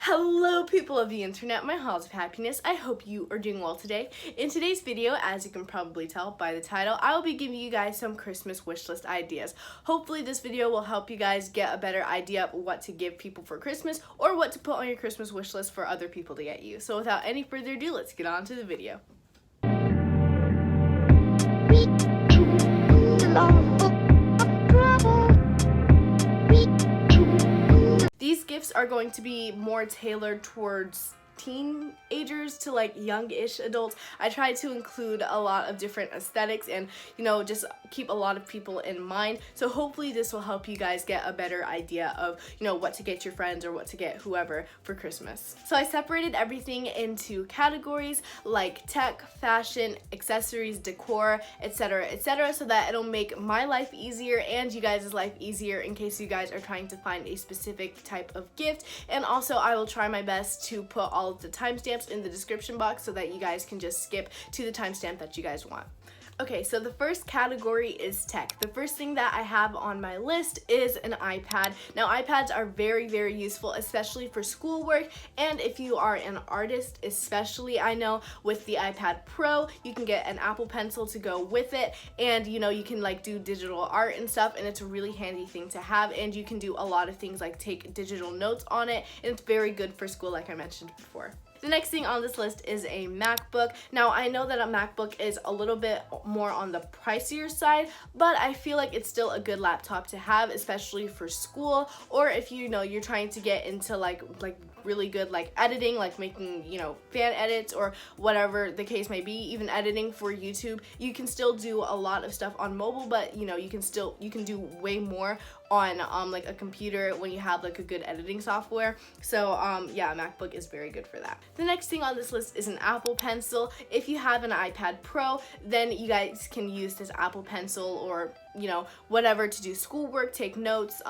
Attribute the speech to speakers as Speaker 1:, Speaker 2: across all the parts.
Speaker 1: Hello people of the internet, my halls of happiness. I hope you are doing well today. In today's video, as you can probably tell by the title, I will be giving you guys some Christmas wish list ideas. Hopefully this video will help you guys get a better idea of what to give people for Christmas or what to put on your Christmas wish list for other people to get you. So without any further ado, let's get on to the video. These gifts are going to be more tailored towards teenagers to like young-ish adults. I try to include a lot of different aesthetics and, you know, just keep a lot of people in mind. So hopefully this will help you guys get a better idea of, you know, what to get your friends or what to get whoever for Christmas. So I separated everything into categories like tech, fashion, accessories, decor, etc., so that it'll make my life easier and you guys' life easier in case you guys are trying to find a specific type of gift. And also I will try my best to put all of the timestamps in the description box so that you guys can just skip to the timestamp that you guys want. Okay, so the first category is tech. The first thing that I have on my list is an iPad. Now, iPads are very, very useful, especially for schoolwork, and if you are an artist, especially. I know with the iPad Pro, you can get an Apple Pencil to go with it, and you know, you can like do digital art and stuff, and it's a really handy thing to have, and you can do a lot of things like take digital notes on it, and it's very good for school, like I mentioned before. The next thing on this list is a MacBook. Now, I know that a MacBook is a little bit more on the pricier side, but I feel like it's still a good laptop to have, especially for school, or if you know you're trying to get into like really good like editing, like making, you know, fan edits or whatever the case may be, even editing for YouTube. You can still do a lot of stuff on mobile, but you know, you can do way more on like a computer when you have like a good editing software. So yeah, MacBook is very good for that. The next thing on this list is an Apple Pencil. If you have an iPad Pro, then you guys can use this Apple Pencil or, you know, whatever to do schoolwork, take notes,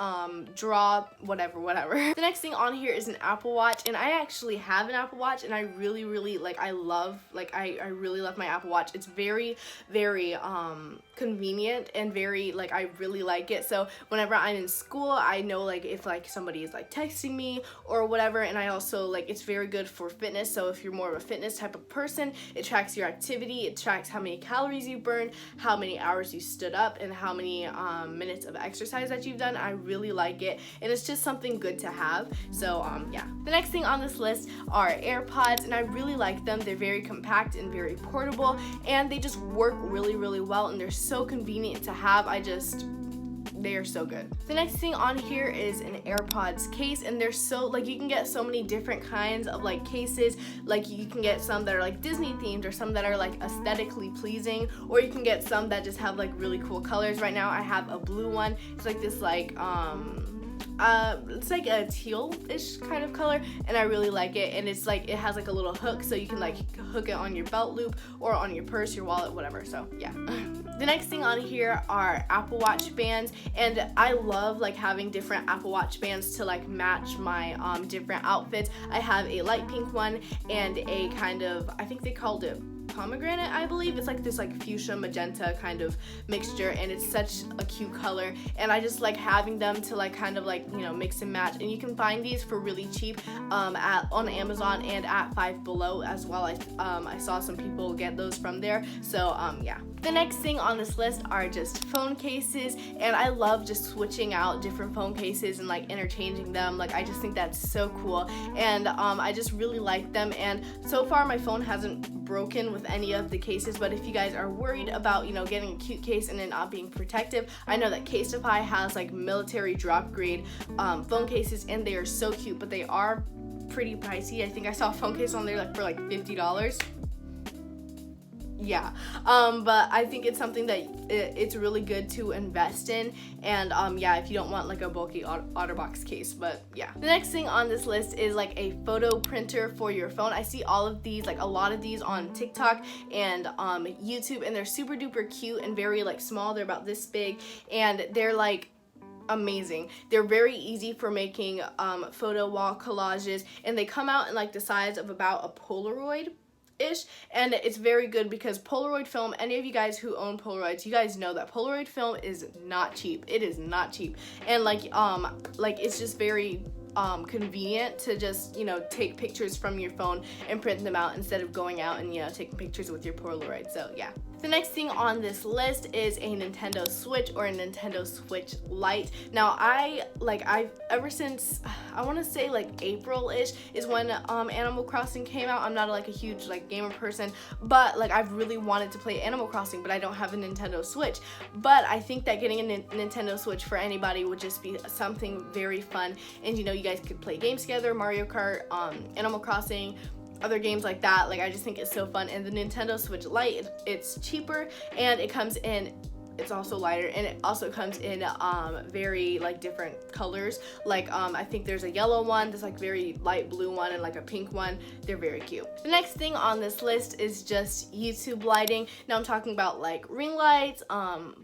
Speaker 1: draw, whatever. The next thing on here is an Apple Watch, and I actually have an Apple Watch, and I really like I really love my Apple Watch. It's very convenient and very like I really like it. So whenever I'm in school, I know like if like somebody is like texting me or whatever, and I also like it's very good for fitness. So if you're more of a fitness type of person, it tracks your activity, it tracks how many calories you burned, how many hours you stood up, and how many minutes of exercise that you've done. I really like it, and it's just something good to have. So yeah. The next thing on this list are AirPods, and I really like them. They're very compact and very portable, and they just work really well, and they're so convenient to have. They are so good. The next thing on here is an AirPods case, and they're so like you can get so many different kinds of like cases. Like you can get some that are like Disney themed, or some that are like aesthetically pleasing, or you can get some that just have like really cool colors. Right now I have a blue one. It's like this like it's like a teal-ish kind of color, and I really like it. And it's like it has like a little hook, so you can like hook it on your belt loop or on your purse, your wallet, whatever. So yeah. The next thing on here are Apple Watch bands, and I love like having different Apple Watch bands to like match my different outfits. I have a light pink one and a kind of, I think they called it pomegranate, I believe. It's like this like fuchsia magenta kind of mixture, and it's such a cute color, and I just like having them to like kind of like, you know, mix and match. And you can find these for really cheap on Amazon and at Five Below as well. I saw some people get those from there. So yeah. The next thing on this list are just phone cases, and I love just switching out different phone cases and like interchanging them. Like I just think that's so cool, and I just really like them. And so far my phone hasn't broken with any of the cases, but if you guys are worried about, you know, getting a cute case and it not being protective, I know that Casetify has like military drop grade phone cases, and they are so cute, but they are pretty pricey. I think I saw a phone case on there like for like $50. Yeah, but I think it's something that it's really good to invest in, and yeah, if you don't want like a bulky OtterBox case. But yeah. The next thing on this list is like a photo printer for your phone. I see all of these, like a lot of these on TikTok and YouTube, and they're super duper cute and very like small. They're about this big, and they're like amazing. They're very easy for making photo wall collages, and they come out in like the size of about a Polaroid ish, and it's very good because Polaroid film, any of you guys who own Polaroids, you guys know that Polaroid film is not cheap. It is not cheap, and like it's just very convenient to just, you know, take pictures from your phone and print them out instead of going out and, you know, taking pictures with your Polaroid. So yeah. The next thing on this list is a Nintendo Switch or a Nintendo Switch Lite. Now I've ever since, I want to say like April-ish is when Animal Crossing came out. I'm not like a huge like gamer person, but like I've really wanted to play Animal Crossing, but I don't have a Nintendo Switch. But I think that getting a Nintendo Switch for anybody would just be something very fun, and you know, you guys could play games together, Mario Kart, Animal Crossing, other games like that. Like, I just think it's so fun. And the Nintendo Switch Lite, it's cheaper, and it comes in, it's also lighter, and it also comes in very like different colors. Like I think there's a yellow one, there's like very light blue one, and like a pink one. They're very cute. The next thing on this list is just YouTube lighting. Now I'm talking about like ring lights,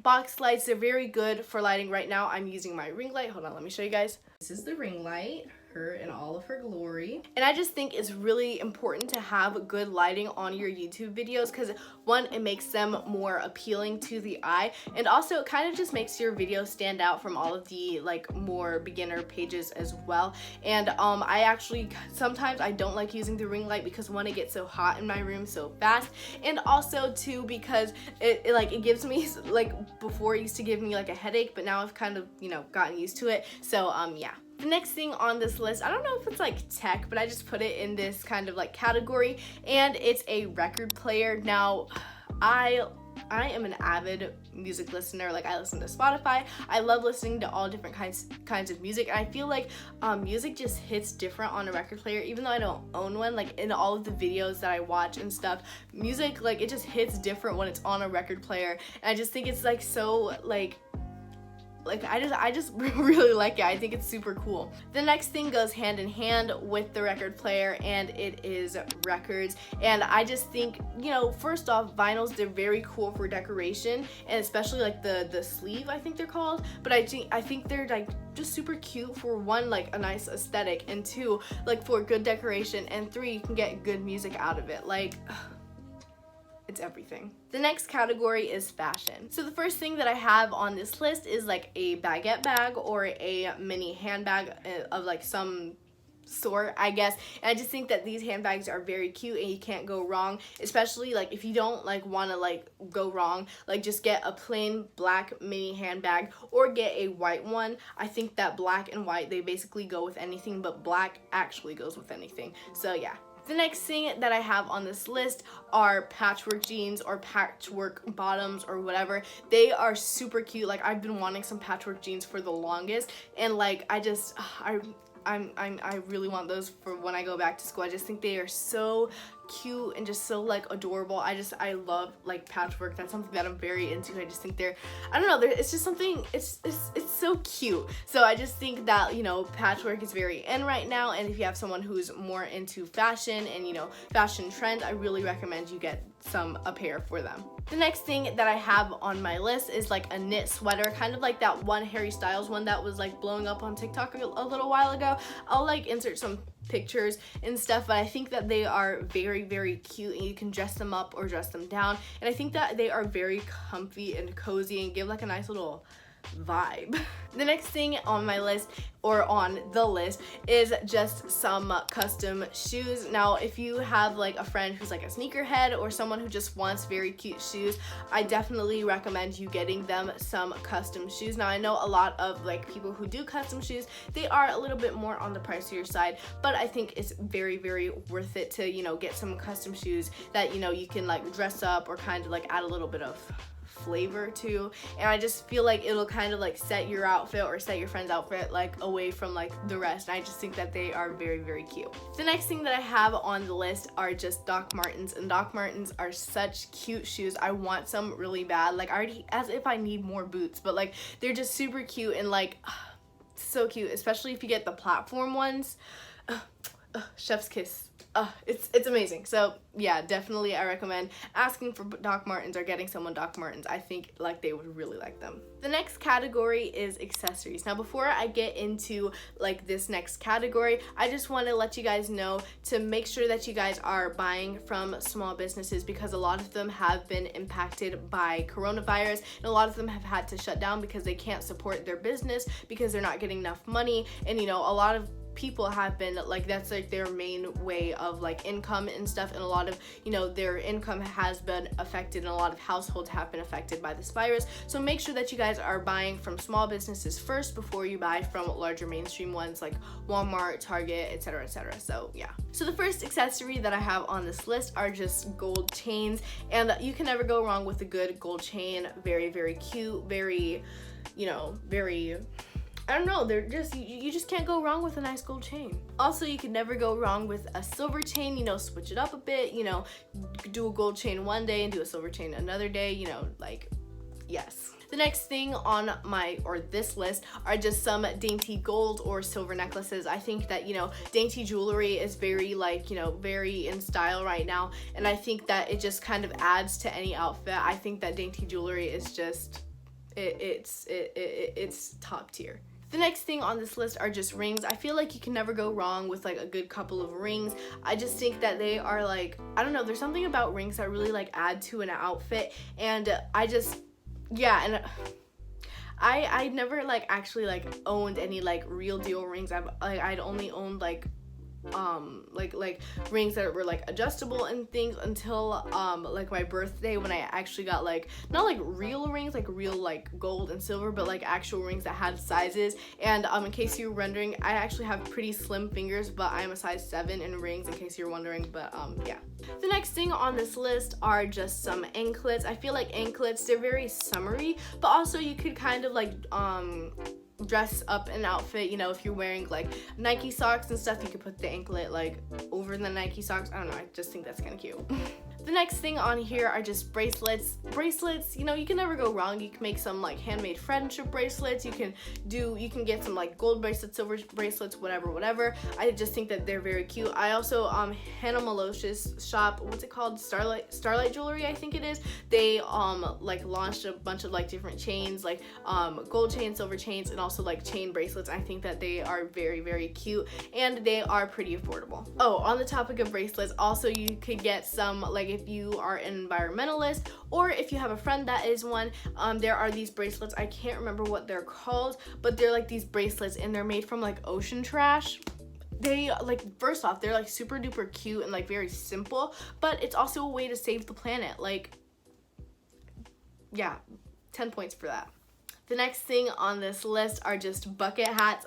Speaker 1: box lights. They're very good for lighting. Right now I'm using my ring light. Hold on, let me show you guys. This is the ring light, her in all of her glory. And I just think it's really important to have good lighting on your YouTube videos, because one, it makes them more appealing to the eye, and also it kind of just makes your video stand out from all of the like more beginner pages as well. And I actually sometimes I don't like using the ring light because one, it gets so hot in my room so fast, and also two, because it gives me, like before it used to give me like a headache, but now I've kind of, you know, gotten used to it. So yeah. The next thing on this list, I don't know if it's like tech, but I just put it in this kind of like category, and it's a record player. Now, I am an avid music listener. Like, I listen to Spotify. I love listening to all different kinds of music, and I feel like music just hits different on a record player. Even though I don't own one, like in all of the videos that I watch and stuff, music, like, it just hits different when it's on a record player. And I just think it's like so like I just really like it. I think it's super cool. The next thing goes hand in hand with the record player, and it is records. And I just think, you know, first off, vinyls, they're very cool for decoration, and especially like the sleeve, I think they're called. But I think they're like just super cute for one, like a nice aesthetic, and two, like for good decoration, and three, you can get good music out of it. Like, it's everything. The next category is fashion. So the first thing that I have on this list is like a baguette bag or a mini handbag of like some sort, I guess. And I just think that these handbags are very cute, and you can't go wrong, especially like if you don't like want to like go wrong, like just get a plain black mini handbag or get a white one. I think that black and white, they basically go with anything, but black actually goes with anything. So yeah. The next thing that I have on this list are patchwork jeans or patchwork bottoms or whatever. They are super cute. Like, I've been wanting some patchwork jeans for the longest, and like I really want those for when I go back to school. I just think they are so cute and just so like adorable. I love like patchwork. That's something that I'm very into. I just think they're, I don't know, it's just something, it's so cute. So I just think that, you know, patchwork is very in right now, and if you have someone who's more into fashion and, you know, fashion trends, I really recommend you get a pair for them. The next thing that I have on my list is like a knit sweater, kind of like that one Harry Styles one that was like blowing up on TikTok a little while ago. I'll like insert some pictures and stuff, but I think that they are very, very cute, and you can dress them up or dress them down, and I think that they are very comfy and cozy and give like a nice little vibe. The next thing on my list, or on the list, is just some custom shoes. Now, if you have like a friend who's like a sneakerhead or someone who just wants very cute shoes, I definitely recommend you getting them some custom shoes. Now, I know a lot of like people who do custom shoes, they are a little bit more on the pricier side, but I think it's very, very worth it to, you know, get some custom shoes that, you know, you can like dress up or kind of like add a little bit of flavor to, and I just feel like it'll kind of like set your outfit or set your friend's outfit like away from like the rest, and I just think that they are very, very cute. The next thing that I have on the list are just Doc Martens, and Doc Martens are such cute shoes. I want some really bad, like already, as if I need more boots, but like they're just super cute and like so cute, especially if you get the platform ones. Chef's kiss. It's amazing. So yeah, definitely I recommend asking for Doc Martens or getting someone Doc Martens. I think like they would really like them. The next category is accessories. Now, before I get into like this next category, I just want to let you guys know to make sure that you guys are buying from small businesses, because a lot of them have been impacted by coronavirus, and a lot of them have had to shut down because they can't support their business because they're not getting enough money. And you know, a lot of people have been like, that's like their main way of like income and stuff, and a lot of, you know, their income has been affected and a lot of households have been affected by this virus. So make sure that you guys are buying from small businesses first before you buy from larger mainstream ones like Walmart, Target, etc., etc. So yeah. So the first accessory that I have on this list are just gold chains, and you can never go wrong with a good gold chain. Very, very cute, very, you know, very, I don't know, they're just, you just can't go wrong with a nice gold chain. Also, you can never go wrong with a silver chain, you know, switch it up a bit, you know, do a gold chain one day and do a silver chain another day, you know, like, yes. The next thing on this list are just some dainty gold or silver necklaces. I think that, you know, dainty jewelry is very, like, you know, very in style right now, and I think that it just kind of adds to any outfit. I think that dainty jewelry is just, it's top tier. The next thing on this list are just rings. I feel like you can never go wrong with like a good couple of rings. I just think that they are like, I don't know, there's something about rings that really like add to an outfit, and I just, yeah, and I never like actually like owned any like real deal rings. I'd only owned like rings that were like adjustable and things until like my birthday, when I actually got like, not like real rings, like real like gold and silver, but like actual rings that had sizes. And in case you're wondering, I actually have pretty slim fingers, but I'm a size 7 in rings, in case you're wondering. But yeah. The next thing on this list are just some anklets. I feel like anklets, they're very summery, but also you could kind of like dress up an outfit, you know, if you're wearing like Nike socks and stuff, you could put the anklet like over the Nike socks. I don't know, I just think that's kind of cute. The next thing on here are just bracelets. Bracelets, you know, you can never go wrong. You can make some like handmade friendship bracelets. You can get some like gold bracelets, silver bracelets, whatever. I just think that they're very cute. I also Hannah Malosha's shop, what's it called? Starlight Jewelry, I think it is. They like launched a bunch of like different chains, like gold chains, silver chains, and also like chain bracelets. I think that they are very, very cute, and they are pretty affordable. Oh, on the topic of bracelets, also you could get some, like if you are an environmentalist or if you have a friend that is one, there are these bracelets. I can't remember what they're called, but they're like these bracelets, and they're made from like ocean trash. They like, first off, they're like super duper cute and like very simple, but it's also a way to save the planet. Like, yeah, 10 points for that. The next thing on this list are just bucket hats.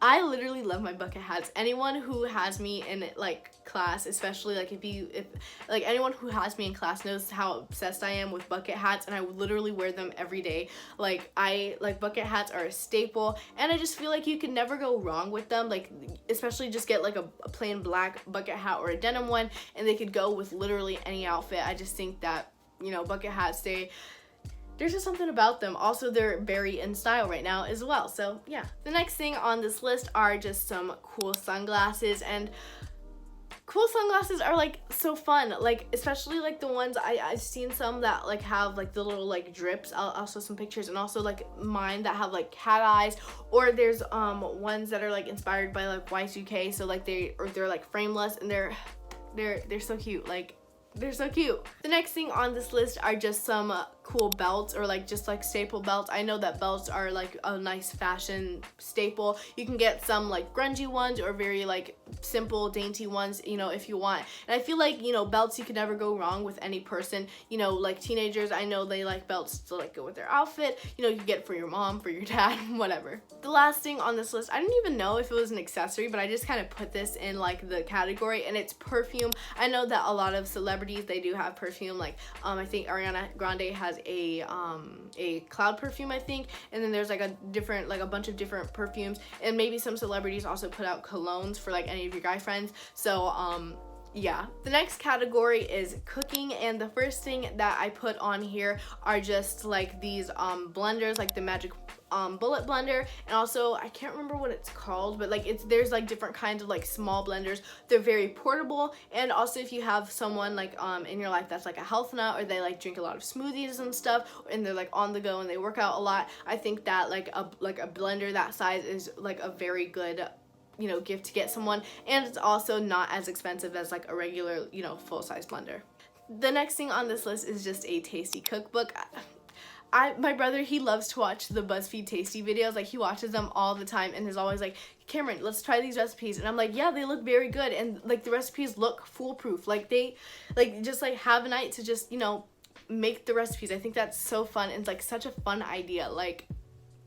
Speaker 1: I literally love my bucket hats. Anyone who has me in like class, especially like if like anyone who has me in class knows how obsessed I am with bucket hats, and I literally wear them every day. Like, bucket hats are a staple, and I just feel like you can never go wrong with them. Like, especially just get like a plain black bucket hat or a denim one, and they could go with literally any outfit. I just think that, you know, bucket hats, there's just something about them. Also, they're very in style right now as well. So yeah. The next thing on this list are just some cool sunglasses, and cool sunglasses are like so fun. Like, especially like the ones I've seen some that like have like the little like drips. I'll show some pictures, and also like mine that have like cat eyes, or there's ones that are like inspired by like Y2K. So like they're like frameless, and they're so cute. Like, they're so cute. The next thing on this list are just some cool belts, or like just like staple belts. I know that belts are like a nice fashion staple. You can get some like grungy ones or very like simple dainty ones, you know, if you want. And I feel like, you know, belts, you can never go wrong with any person. You know, like teenagers, I know they like belts to like go with their outfit. You know, you can get it for your mom, for your dad, whatever. The last thing on this list, I didn't even know if it was an accessory, but I just kind of put this in like the category, and it's perfume. I know that a lot of celebrities, they do have perfume. Like I think Ariana Grande has a cloud perfume, I think, and then there's like a bunch of different perfumes, and maybe some celebrities also put out colognes for like any of your guy friends. So yeah. The next category is cooking, and the first thing that I put on here are just like these blenders, like the Magic bullet blender, and also I can't remember what it's called, but like there's like different kinds of like small blenders. They're very portable, and also if you have someone like in your life that's like a health nut, or they like drink a lot of smoothies and stuff, and they're like on the go and they work out a lot, I think that like a blender that size is like a very good, you know, gift to get someone, and it's also not as expensive as like a regular, you know, full-size blender. The next thing on this list is just a tasty cookbook. my brother, he loves to watch the BuzzFeed Tasty videos. Like, he watches them all the time, and is always like, Kamryn, let's try these recipes. And I'm like, yeah, they look very good, and like the recipes look foolproof. Like, they like just like have a night to just, you know, make the recipes. I think that's so fun, and it's like such a fun idea. Like,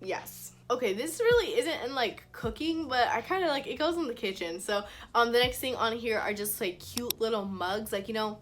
Speaker 1: yes. Okay, this really isn't in like cooking, but I kind of like, it goes in the kitchen. So the next thing on here are just like cute little mugs. Like, you know,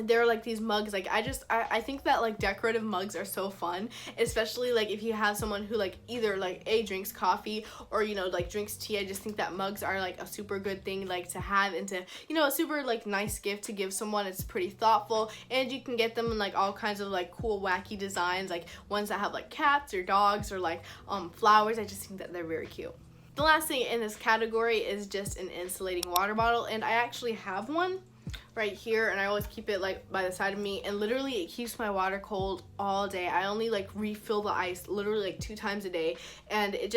Speaker 1: there are like these mugs. Like, I think that like decorative mugs are so fun, especially like if you have someone who like either like drinks coffee or, you know, like drinks tea. I just think that mugs are like a super good thing like to have, and to, you know, a super like nice gift to give someone. It's pretty thoughtful, and you can get them in like all kinds of like cool wacky designs, like ones that have like cats or dogs or like flowers. I just think that they're very cute. The last thing in this category is just an insulating water bottle, and I actually have one right here, and I always keep it like by the side of me, and literally it keeps my water cold all day. I only like refill the ice literally like 2 times a day, and it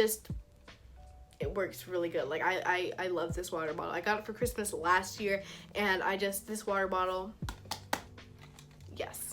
Speaker 1: works really good. Like, I love this water bottle. I got it for Christmas last year, and this water bottle, yes.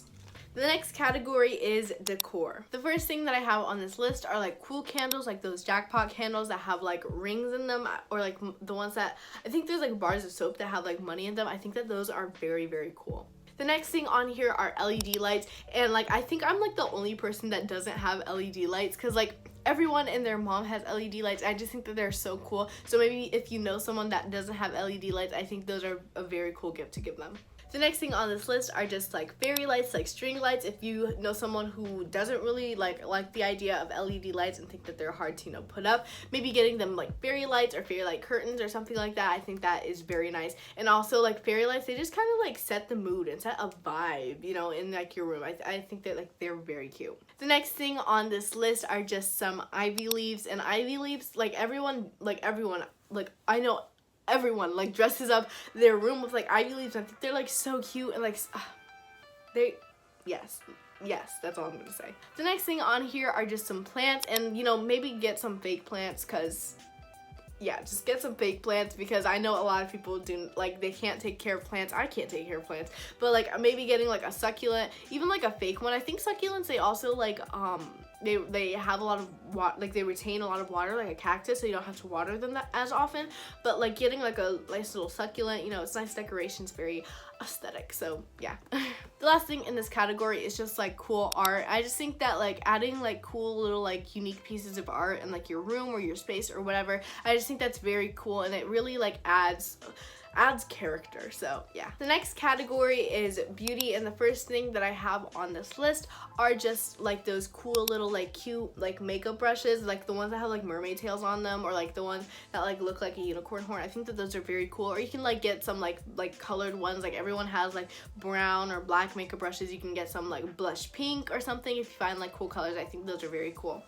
Speaker 1: The next category is decor. The first thing that I have on this list are like cool candles, like those jackpot candles that have like rings in them, or like the ones that, I think there's like bars of soap that have like money in them. I think that those are very, very cool. The next thing on here are LED lights, and like I think I'm like the only person that doesn't have LED lights, because like everyone and their mom has LED lights. I just think that they're so cool. So maybe if you know someone that doesn't have LED lights, I think those are a very cool gift to give them. The next thing on this list are just like fairy lights, like string lights. If you know someone who doesn't really like the idea of LED lights and think that they're hard to, you know, put up, maybe getting them like fairy lights or fairy light curtains or something like that. I think that is very nice. And also like fairy lights, they just kind of like set the mood and set a vibe, you know, in like your room. I think that like they're very cute. The next thing on this list are just some ivy leaves, and ivy leaves, like everyone, like I know everyone like dresses up their room with like ivy leaves. I think they're like so cute, and like yes, that's all I'm gonna say. The next thing on here are just some plants, and you know, maybe get some fake plants, because yeah, just get some fake plants, because I know a lot of people do, like, they can't take care of plants. I can't take care of plants, but like maybe getting like a succulent, even like a fake one. I think succulents, they also like they have a lot of water, like they retain a lot of water, like a cactus, so you don't have to water them that as often. But like getting like a nice little succulent, you know, it's nice decoration, it's very aesthetic. So yeah. The last thing in this category is just like cool art. I just think that like adding like cool little like unique pieces of art in like your room or your space or whatever, I just think that's very cool, and it really like adds character. So yeah. The next category is beauty, and the first thing that I have on this list are just like those cool little like cute like makeup brushes, like the ones that have like mermaid tails on them, or like the ones that like look like a unicorn horn. I think that those are very cool. Or you can like get some like colored ones, like everyone has like brown or black makeup brushes. You can get some like blush pink or something if you find like cool colors. I think those are very cool.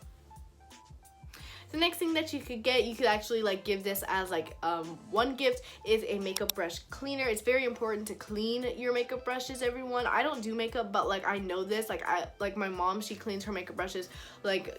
Speaker 1: The next thing that you could get, you could actually like give this as like one gift, is a makeup brush cleaner. It's very important to clean your makeup brushes, everyone. I don't do makeup, but like I know this. Like my mom, she cleans her makeup brushes like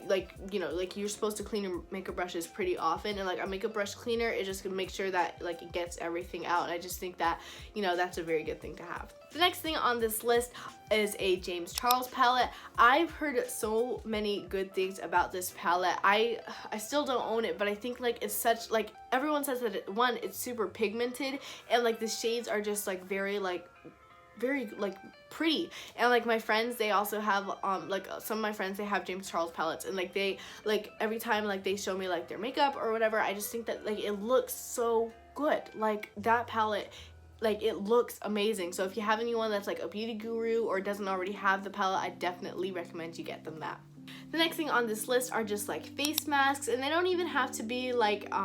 Speaker 1: you know, like you're supposed to clean your makeup brushes pretty often, and like a makeup brush cleaner, it just can make sure that like it gets everything out. And I just think that, you know, that's a very good thing to have. The next thing on this list is a James Charles palette. I've heard so many good things about this palette. I still don't own it, but I think like it's such, like everyone says that it's super pigmented, and like the shades are just like very pretty. And like my friends, they also have like some of my friends, they have James Charles palettes, and like they like every time like they show me like their makeup or whatever, I just think that like it looks so good. Like that palette, like it looks amazing. So if you have anyone that's like a beauty guru or doesn't already have the palette, I definitely recommend you get them that. The next thing on this list are just like face masks, and they don't even have to be like the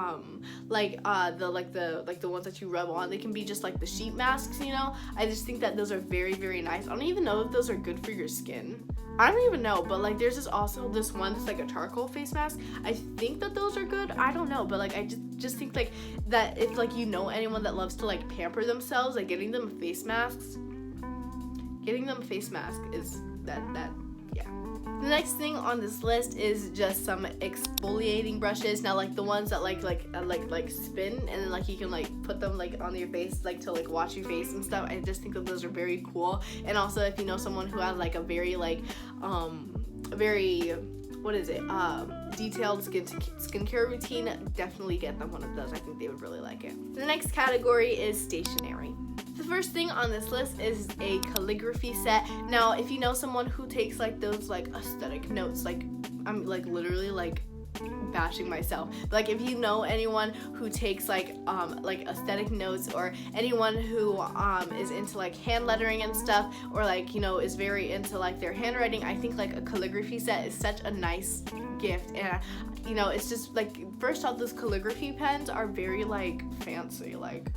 Speaker 1: ones that you rub on. They can be just like the sheet masks, you know. I just think that those are very, very nice. I don't even know if those are good for your skin. I don't even know, but like there's also this one that's like a charcoal face mask. I think that those are good. I don't know, but like I just think like that if like you know anyone that loves to like pamper themselves, like getting them face masks is that yeah. The next thing on this list is just some exfoliating brushes. Now like the ones that like spin, and then like you can like put them like on your face, like to like wash your face and stuff. I just think that those are very cool. And also if you know someone who has like a very like very, what is it, detailed skincare routine, definitely get them one of those. I think they would really like it. The next category is stationery. The first thing on this list is a calligraphy set. Now, if you know someone who takes like those like aesthetic notes, like I'm like literally like bashing myself, but like if you know anyone who takes like aesthetic notes, or anyone who is into like hand lettering and stuff, or like, you know, is very into like their handwriting, I think like a calligraphy set is such a nice gift. And you know, it's just like, first off, those calligraphy pens are very like fancy, like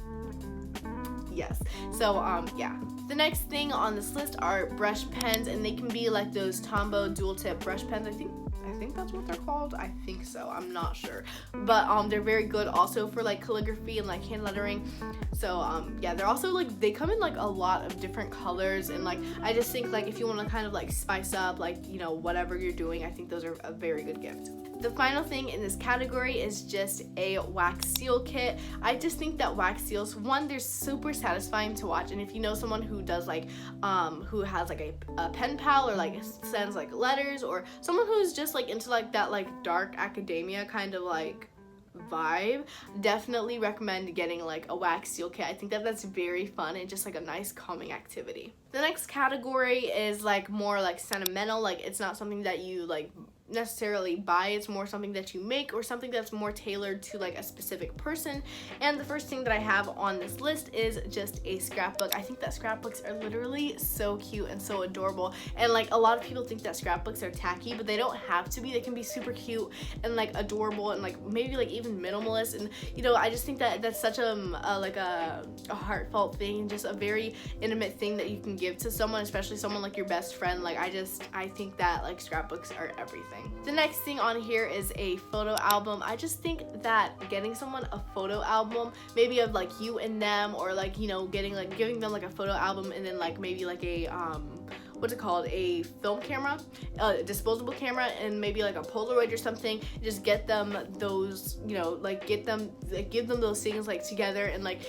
Speaker 1: yes. So yeah. The next thing on this list are brush pens, and they can be like those Tombow dual tip brush pens. I think that's what they're called. I think so. I'm not sure. But they're very good also for like calligraphy and like hand lettering. So yeah, they're also like, they come in like a lot of different colors, and like I just think like if you want to kind of like spice up like, you know, whatever you're doing, I think those are a very good gift. The final thing in this category is just a wax seal kit. I just think that wax seals, one, they're super satisfying to watch, and if you know someone who does like who has like a pen pal, or like sends like letters, or someone who's just like into like that like dark academia kind of like vibe, definitely recommend getting like a wax seal kit. I think that that's very fun and just like a nice calming activity. The next category is like more like sentimental. Like it's not something that you like necessarily buy, it's more something that you make, or something that's more tailored to like a specific person. And the first thing that I have on this list is just a scrapbook. I think that scrapbooks are literally so cute and so adorable, and like a lot of people think that scrapbooks are tacky, but they don't have to be. They can be super cute and like adorable, and like maybe like even minimalist. And you know, I just think that that's such a heartfelt thing, just a very intimate thing that you can give to someone, especially someone like your best friend. Like I think that like scrapbooks are everything. The next thing on here is a photo album. I just think that getting someone a photo album, maybe of like you and them, or like, you know, giving them like a photo album, and then like maybe like a what's it called, a film camera, a disposable camera, and maybe like a Polaroid or something. Just get them those, you know, like give them those things like together, and like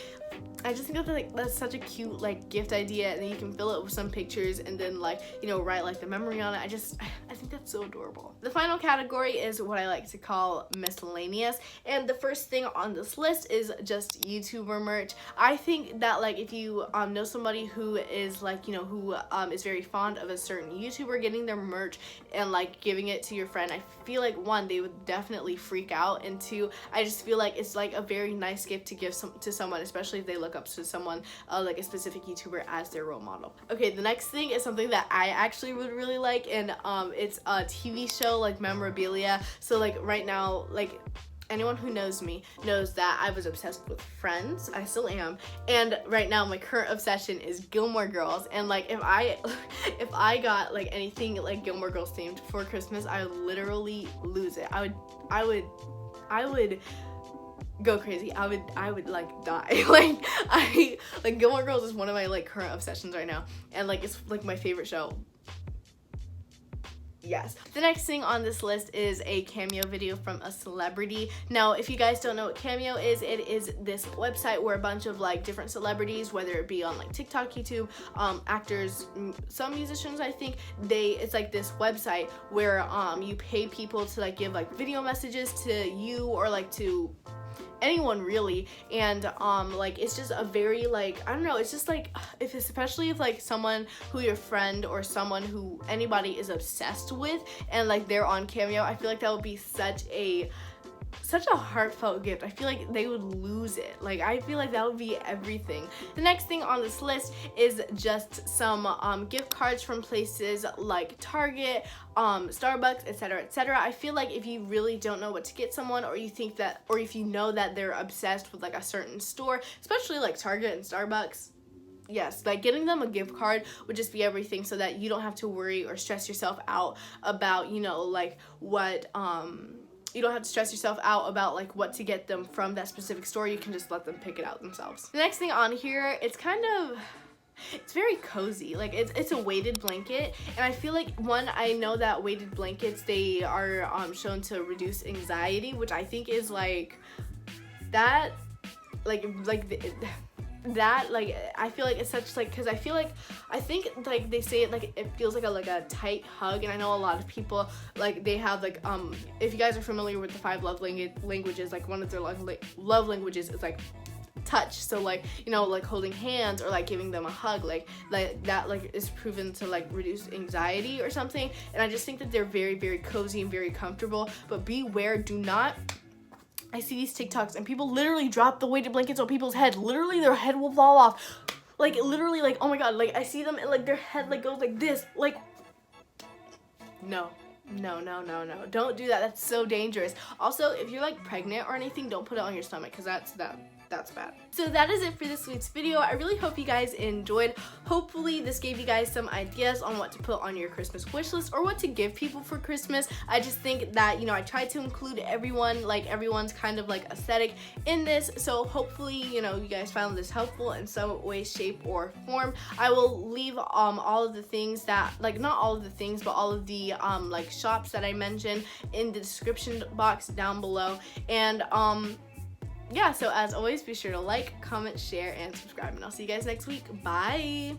Speaker 1: I just think that's such a cute like gift idea, and then you can fill it with some pictures, and then like, you know, write like the memory on it. I think that's so adorable. The final category is what I like to call miscellaneous, and the first thing on this list is just YouTuber merch. I think that like if you know somebody who is like, you know, who is very fond of a certain YouTuber, getting their merch and like giving it to your friend, I feel like one, they would definitely freak out, and two, I just feel like it's like a very nice gift to give to someone, especially if they look up to someone like a specific YouTuber as their role model. Okay, the next thing is something that I actually would really like, and it's a TV show like memorabilia. So like right now, like anyone who knows me knows that I was obsessed with Friends. I still am, and right now my current obsession is Gilmore Girls. And like if I got like anything like Gilmore Girls themed for Christmas, I would literally lose it. I would go crazy. I would like die. like Gilmore Girls is one of my like current obsessions right now, and like it's like my favorite show. Yes. The next thing on this list is a cameo video from a celebrity. Now, if you guys don't know what Cameo is, it is this website where a bunch of like different celebrities, whether it be on like TikTok, YouTube, actors, some musicians, I think, it's like this website where you pay people to like give like video messages to you, or like to anyone really, and like it's just a very like, I don't know, it's just like, especially if like someone who your friend or someone who anybody is obsessed with, and like they're on Cameo, I feel like that would be such a heartfelt gift. I feel like they would lose it. Like I feel like that would be everything. The next thing on this list is just some gift cards from places like Target, Starbucks, etc., etc. I feel like if you really don't know what to get someone, or you think that, or if you know that they're obsessed with like a certain store, especially like Target and Starbucks, yes, like getting them a gift card would just be everything, so that you don't have to worry or stress yourself out about, you know, like what you don't have to stress yourself out about like what to get them from that specific store. You can just let them pick it out themselves. The next thing on here, it's very cozy. Like it's a weighted blanket, and I feel like, one, I know that weighted blankets, they are shown to reduce anxiety, which I think is like that, that, like, I feel like it's such, like, because I think like they say it like it feels like a tight hug, and I know a lot of people, like, they have like if you guys are familiar with the 5 love languages, like one of their love languages is like touch. So like, you know, like holding hands or like giving them a hug, like that like is proven to like reduce anxiety or something. And I just think that they're very, very cozy and very comfortable. But beware, do not, I see these TikToks and people literally drop the weighted blankets on people's head. Literally their head will fall off. Like literally, like, oh my god, like I see them and like their head like goes like this. Like, no. Don't do that. That's so dangerous. Also, if you're like pregnant or anything, don't put it on your stomach, because that's bad. So that is it for this week's video. I really hope you guys enjoyed. Hopefully this gave you guys some ideas on what to put on your Christmas wish list or what to give people for Christmas. I just think that, you know, I tried to include everyone, like everyone's kind of like aesthetic in this. So hopefully, you know, you guys found this helpful in some way, shape, or form. I will leave all of the things that, like, not all of the things, but all of the like shops that I mentioned in the description box down below. And yeah, so as always, be sure to like, comment, share, and subscribe, and I'll see you guys next week. Bye!